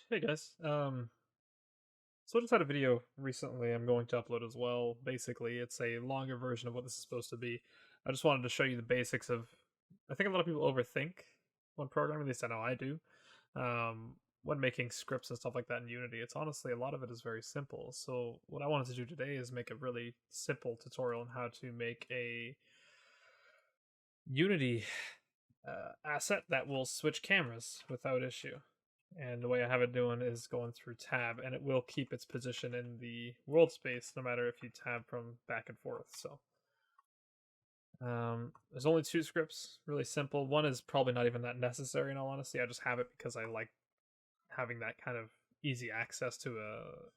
Hey guys. So I just had a video recently I'm going to upload as well. Basically, it's a longer version of what this is supposed to be. I just wanted to show you the basics of I think a lot of people overthink when programming, at least I know I do. When making scripts and stuff like that in Unity, it's honestly a lot of it is very simple. So what I wanted to do today is make a really simple tutorial on how to make a Unity asset that will switch cameras without issue. And the way I have it doing is going through tab, and it will keep its position in the world space no matter if you tab from back and forth. So there's only two scripts, really simple. One is probably not even that necessary in all honesty. I just have it because I like having that kind of easy access to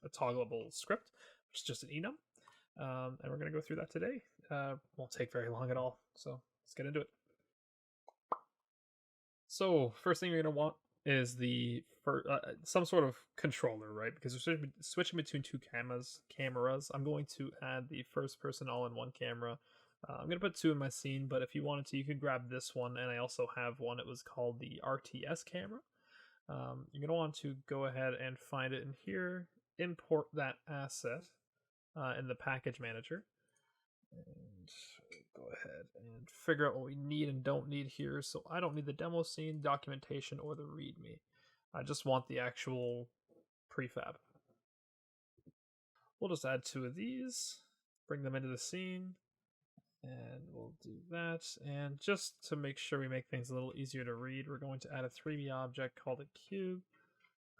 a toggleable script, which is just an enum. And we're going to go through that today. Won't take very long at all. So let's get into it. So first thing you're going to want is some sort of controller, right? Because we're switching between two cameras. I'm going to add the first person all-in-one camera. I'm going to put two in my scene, but if you wanted to, you could grab this one, and I also have one. It was called the RTS camera. You're going to want to go ahead and find it in here, import that asset in the package manager, and go ahead and figure out what we need and don't need here. So I don't need the demo scene, documentation, or the README. I just want the actual prefab. We'll just add two of these, bring them into the scene, and we'll do that. And just to make sure we make things a little easier to read, we're going to add a 3D object called a cube.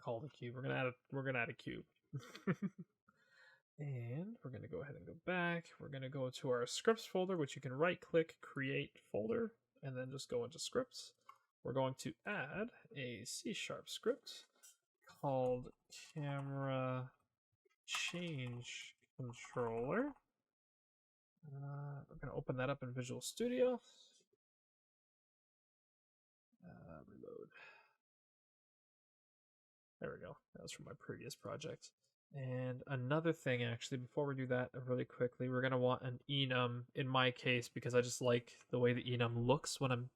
We're gonna add a cube. And we're going to go ahead and go back. We're going to go to our scripts folder, which you can right click, create folder, and then just go into scripts. We're going to add a C# script called camera change controller. We're going to open that up in Visual Studio. Reload. There we go. That was from my previous project. And another thing, actually, before we do that really quickly, we're going to want an enum in my case because I just like the way the enum looks when I'm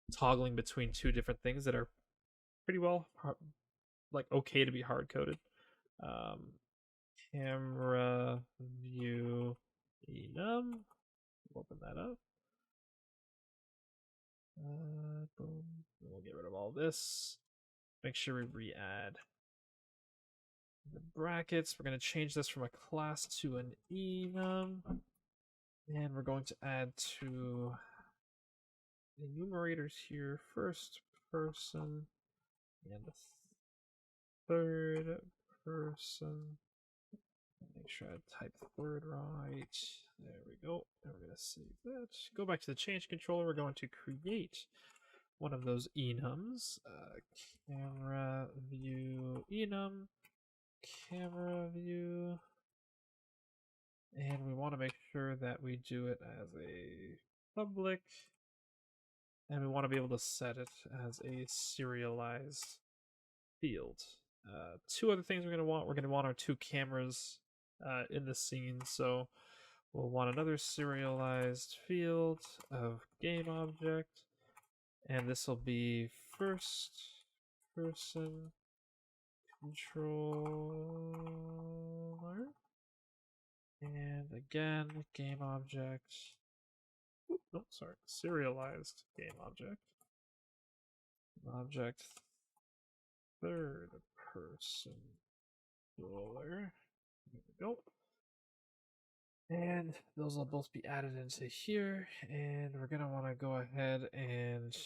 toggling between two different things that are pretty well, like, okay to be hard-coded. Camera view enum. Open that up. Boom. We'll get rid of all this. Make sure we re-add the brackets. We're going to change this from a class to an enum, and we're going to add two enumerators here: first person and third person. Make sure I type third right. There we go. And we're going to save that. Go back to the change controller. We're going to create one of those enums. Camera view enum. Camera view, and we want to make sure that we do it as a public, and we want to be able to set it as a serialized field. Two other things we're going to want our two cameras in the scene, so we'll want another serialized field of game object, and this will be first person controller, and again game object. No, sorry, serialized game object. Object third person controller. There we go. And those will both be added into here, and we're gonna want to go ahead and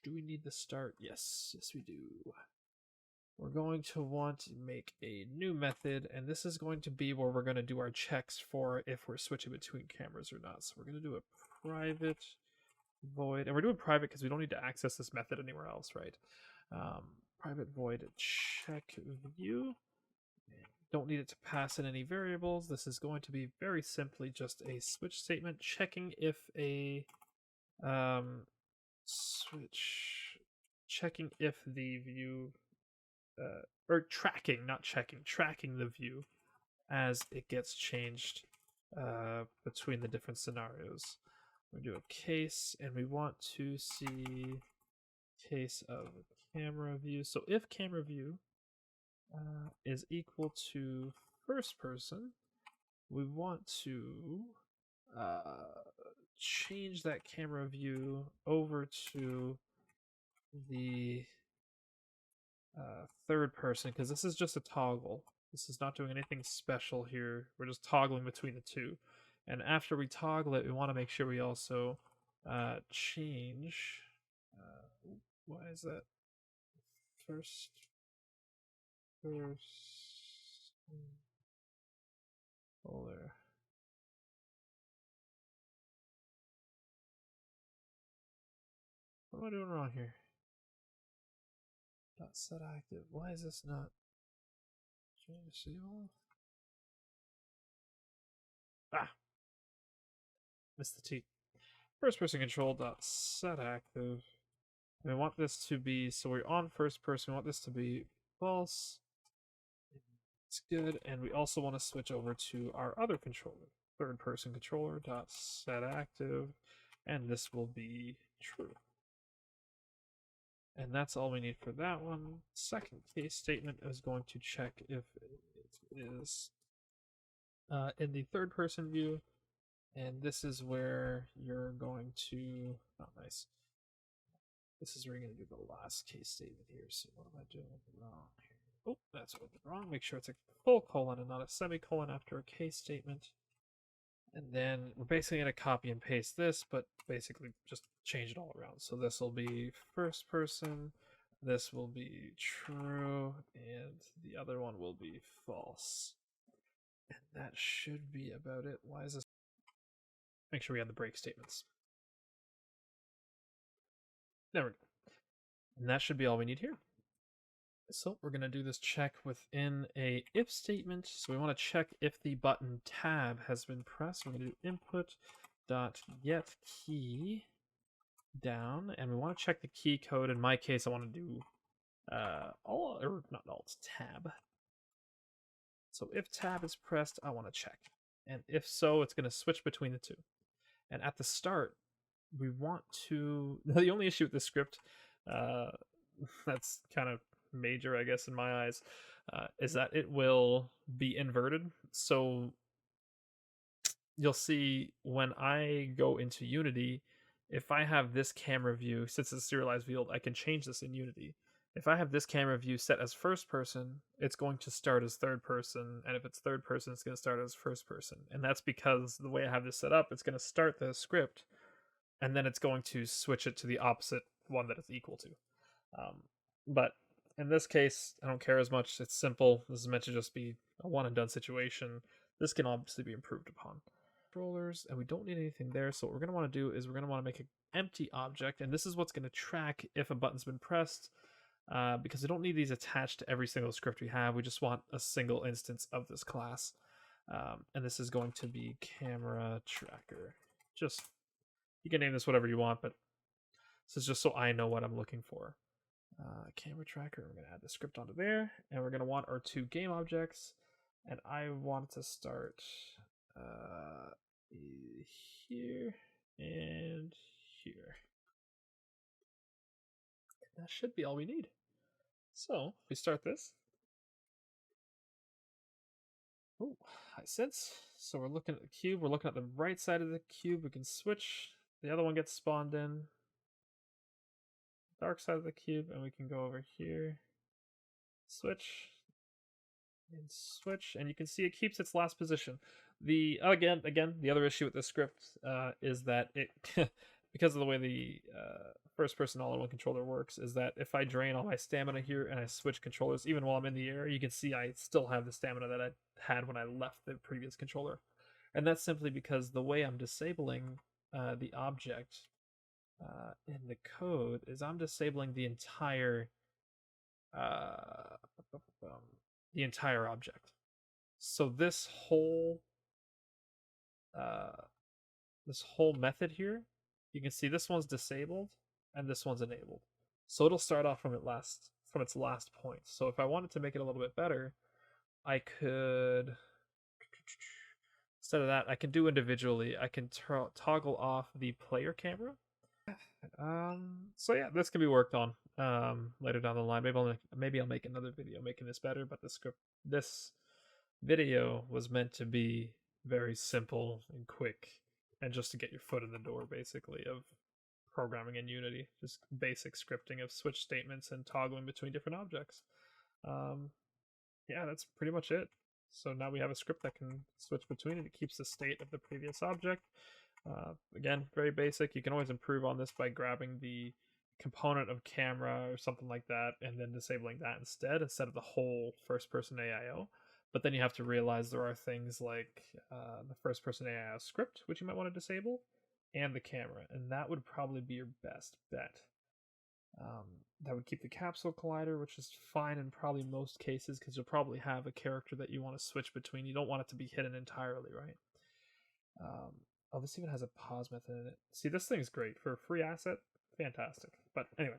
do we need the start? Yes, we do. We're going to want to make a new method, and this is going to be where we're going to do our checks for if we're switching between cameras or not. So we're going to do a private void, and we're doing private because we don't need to access this method anywhere else, right? Private void check view. Don't need it to pass in any variables. This is going to be very simply just a switch statement checking if a checking if the view or tracking, not checking, tracking the view as it gets changed between the different scenarios. We do a case, and we want to see case of camera view. So if camera view is equal to first person, we want to change that camera view over to the third person, because this is just a toggle. This is not doing anything special here. We're just toggling between the two. And after we toggle it, we want to make sure we also change. Why is that? First. Oh, there. What am I doing wrong here? Dot set active. Why is this not? Change all? Ah, missed the T. First person control dot set active. And we want this to be, so we're on first person. We want this to be false. It's good. And we also want to switch over to our other controller, third person controller dot set active, and this will be true. And that's all we need for that one. Second case statement is going to check if it is in the third person view. And this is where you're going to, oh, nice. This is where you're going to do the last case statement here. So what am I doing wrong here? Oh, that's what I did wrong. Make sure it's a full colon and not a semicolon after a case statement. And then we're basically going to copy and paste this, but basically just change it all around. So this will be first person, this will be true, and the other one will be false. And that should be about it. Why is this? Make sure we have the break statements. There we go. And that should be all we need here. So we're going to do this check within a if statement. So we want to check if the button tab has been pressed. We're going to do input dot get key down, and we want to check the key code. In my case, I want to do tab. So if tab is pressed, I want to check. And if so, it's going to switch between the two. And at the start, we want to, the only issue with this script, that's kind of major, I guess, in my eyes, is that it will be inverted. So you'll see when I go into Unity, if I have this camera view, since it's serialized field, I can change this in Unity. If I have this camera view set as first person, it's going to start as third person, and if it's third person, it's going to start as first person. And that's because the way I have this set up, it's going to start the script, and then it's going to switch it to the opposite one that it's equal to. But in this case, I don't care as much. It's simple. This is meant to just be a one and done situation. This can obviously be improved upon. Controllers, and we don't need anything there. So what we're going to want to do is we're going to want to make an empty object, and this is what's going to track if a button's been pressed, because we don't need these attached to every single script we have. We just want a single instance of this class, and this is going to be camera tracker. Just, you can name this whatever you want, but this is just so I know what I'm looking for. Camera tracker, we're going to add the script onto there, and we're going to want our two game objects, and I want to start here and here. And that should be all we need. So if we start this, oh, high sense. So we're looking at the cube. We're looking at the right side of the cube. We can switch. The other one gets spawned in. Dark side of the cube, and we can go over here. Switch. And switch, and you can see it keeps its last position. The the other issue with this script is that it because of the way the first person all-in-one controller works, is that if I drain all my stamina here and I switch controllers, even while I'm in the air, you can see I still have the stamina that I had when I left the previous controller. And that's simply because the way I'm disabling the object in the code is I'm disabling the entire object. So this whole method here, you can see this one's disabled and this one's enabled. So it'll start off from its last point. So if I wanted to make it a little bit better, I could, instead of that, I can do individually. I can toggle off the player camera, So yeah, this can be worked on later down the line. Maybe I'll make another video making this better. But this video was meant to be very simple and quick, and just to get your foot in the door, basically, of programming in Unity. Just basic scripting of switch statements and toggling between different objects. Um, yeah, that's pretty much it. So now we have a script that can switch between it. It keeps the state of the previous object. Again, very basic. You can always improve on this by grabbing the component of camera or something like that and then disabling that instead of the whole first person AIO. But then you have to realize there are things like the first person AIO script, which you might want to disable, and the camera. And that would probably be your best bet. That would keep the capsule collider, which is fine in probably most cases because you'll probably have a character that you want to switch between. You don't want it to be hidden entirely, right? Oh, this even has a pause method in it. See, this thing's great for a free asset. Fantastic. But anyway,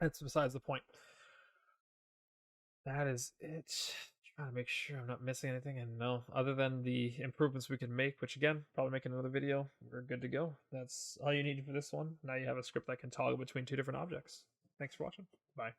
that's besides the point. That is it. Trying to make sure I'm not missing anything. And no, other than the improvements we can make, which again, probably make another video, we're good to go. That's all you need for this one. Now you have a script that can toggle between two different objects. Thanks for watching. Bye.